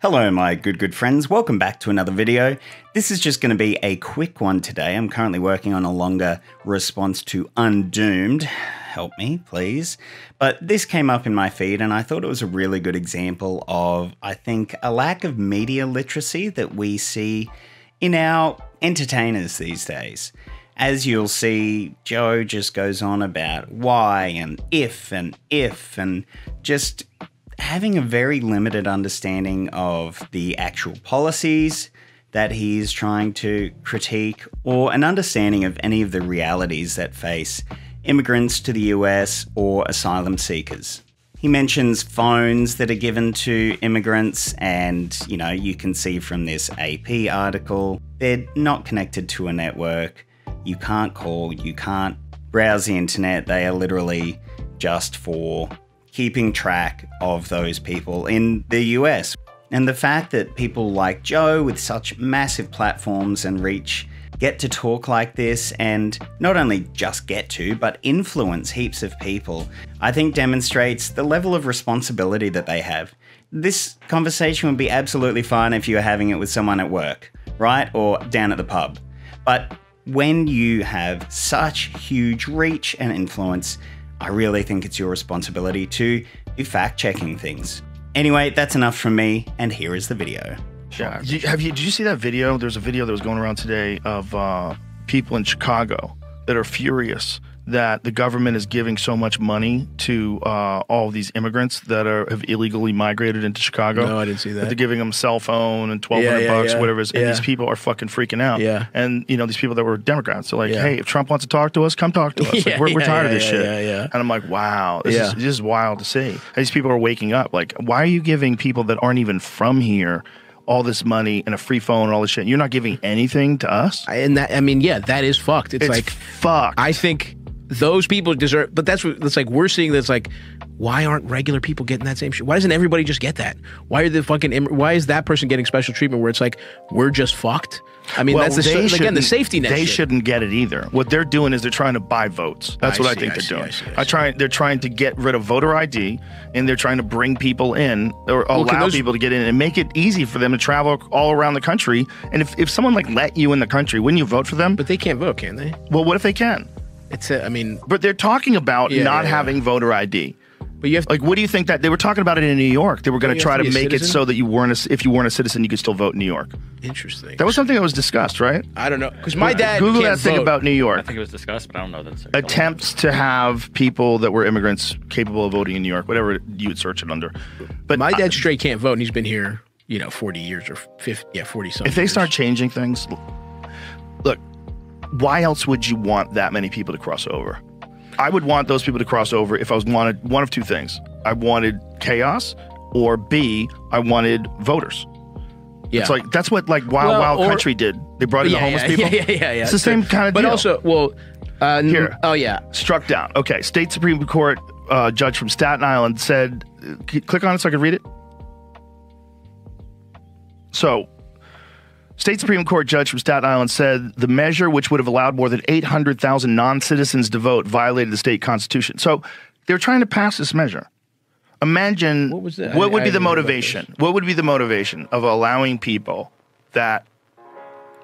Hello my good friends, welcome back to another video. This is just going to be a quick one today. I'm currently working on a longer response to Undoomed. Help me, please. But this came up in my feed and I thought it was a really good example of, I think, a lack of media literacy that we see in our entertainers these days. As you'll see, Joe just goes on about why and if and just having a very limited understanding of the actual policies that he's trying to critique, or an understanding of any of the realities that face immigrants to the US or asylum seekers. He mentions phones that are given to immigrants and, you know, you can see from this AP article, they're not connected to a network. You can't call, you can't browse the internet. They are literally just for keeping track of those people in the US. And the fact that people like Joe with such massive platforms and reach get to talk like this and not only just get to, but influence heaps of people, I think demonstrates the level of responsibility that they have. This conversation would be absolutely fine if you were having it with someone at work, right? Or down at the pub. But when you have such huge reach and influence, I really think it's your responsibility to be fact-checking things. Anyway, that's enough from me, and here is the video. Yeah. Did you see that video? There's a video that was going around today of people in Chicago that are furious that the government is giving so much money to all of these immigrants that have illegally migrated into Chicago. No, I didn't see that. They're giving them a cell phone and $1,200 whatever it is. And these people are fucking freaking out. Yeah. And, you know, these people that were Democrats are like, hey, if Trump wants to talk to us, come talk to us. Like, we're tired of this shit. And I'm like, wow, this is wild to see. These people are waking up. Like, why are you giving people that aren't even from here all this money and a free phone and all this shit? You're not giving anything to us? And that, I mean, yeah, that is fucked. It's like, fucked. I think those people deserve, but that's what it's like. We're seeing this, like, why aren't regular people getting that same shit? Why doesn't everybody just get that? Why are the fucking, why is that person getting special treatment where it's like, we're just fucked? I mean, that's again, the safety net. They shouldn't get it either. What they're doing is they're trying to buy votes. That's what I think they're doing. They're trying to get rid of voter ID, and they're trying to bring people in, or allow people to get in and make it easy for them to travel all around the country. And if someone like let you in the country, wouldn't you vote for them? But they can't vote, can they? Well, what if they can? I mean, but they're talking about not having voter ID. But you have to, like, what do you think that they were talking about it in New York? They were going to try to make it so that you weren't, if you weren't a citizen, you could still vote in New York. Interesting. That was something that was discussed, right? I don't know, because my dad Google can't that thing vote. about New York. I think it was discussed, but I don't know that it's attempts to have people that were immigrants capable of voting in New York, whatever you would search it under. But my dad straight can't vote, and he's been here, you know, 40 years or 50, 40 something. If they start changing things, look, why else would you want that many people to cross over? I would want those people to cross over if I wanted one of two things. I wanted chaos, or B, I wanted voters. Yeah. It's like, that's what like Wild Country did. They brought in the homeless people. Yeah. It's the same kind of deal. But also, well, here. Oh yeah. Struck down. Okay. State Supreme Court judge from Staten Island said, click on it so I can read it. So, State Supreme Court judge from Staten Island said the measure, which would have allowed more than 800,000 non-citizens to vote, violated the state constitution. So they're trying to pass this measure. Imagine what would be the motivation? What would be the motivation of allowing people that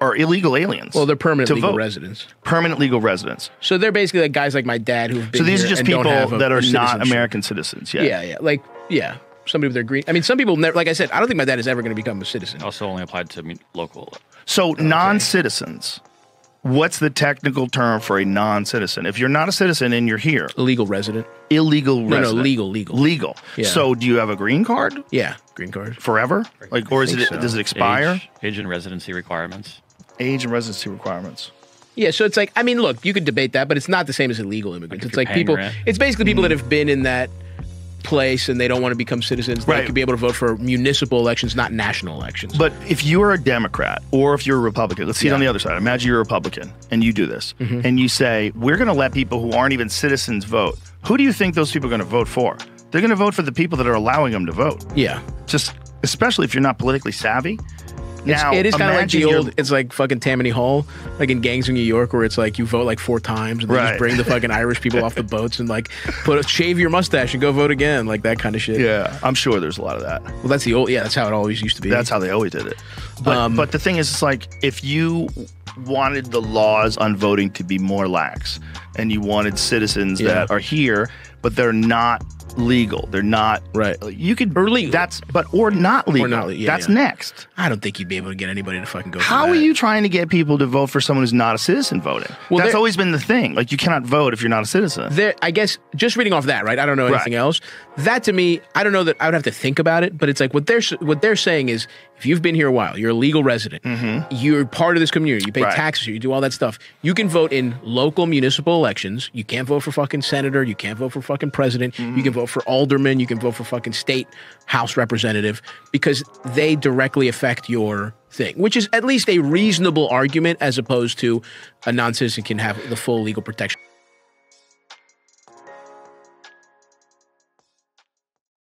are illegal aliens? Well, they're permanent legal residents. Permanent legal residents. So they're basically like guys like my dad who've been So these here are just and people don't have that are not American citizens. Yeah. Somebody with their green. I mean, some people never, like I said, I don't think my dad is ever going to become a citizen. Also only applied to local. So non-citizens, what's the technical term for a non-citizen? If you're not a citizen and you're here. Illegal resident. Illegal resident. No, legal. Legal. Yeah. So do you have a green card? Yeah, green card. Forever? Like, or does it expire? Age and residency requirements. Age and residency requirements. Yeah, so it's like, I mean, look, you could debate that, but it's not the same as illegal immigrants. It's like people, it's basically people that have been in that place and they don't want to become citizens. They could be able to vote for municipal elections, not national elections. But if you're a Democrat or if you're a Republican, let's see it on the other side. Imagine you're a Republican and you do this and you say, we're going to let people who aren't even citizens vote. Who do you think those people are going to vote for? They're going to vote for the people that are allowing them to vote. Yeah. Just especially if you're not politically savvy. Now, it is kind of like the old, you're- it's like fucking Tammany Hall, like in Gangs of New York, where it's like you vote like 4 times and they just bring the fucking Irish people off the boats and like shave your mustache and go vote again, like that kind of shit. Yeah, I'm sure there's a lot of that. Well, that's the old, that's how it always used to be. That's how they always did it. But the thing is, it's like if you wanted the laws on voting to be more lax and you wanted citizens that are here, but they're not legal. They're not right. You could or legal. Or not legal. Or not, that's next. I don't think you'd be able to get anybody to fucking go. How are you trying to get people to vote for someone who's not a citizen voting? Well, that's always been the thing. Like you cannot vote if you're not a citizen. I guess just reading off that, right? I don't know anything else. That to me, I don't know that I would have to think about it, but it's like what they're saying is if you've been here a while, you're a legal resident, you're part of this community, you pay taxes, you do all that stuff. You can vote in local municipal elections. You can't vote for fucking senator. You can't vote for fucking president. You can vote for alderman. You can vote for fucking state house representative because they directly affect your thing, which is at least a reasonable argument as opposed to a non-citizen can have the full legal protection.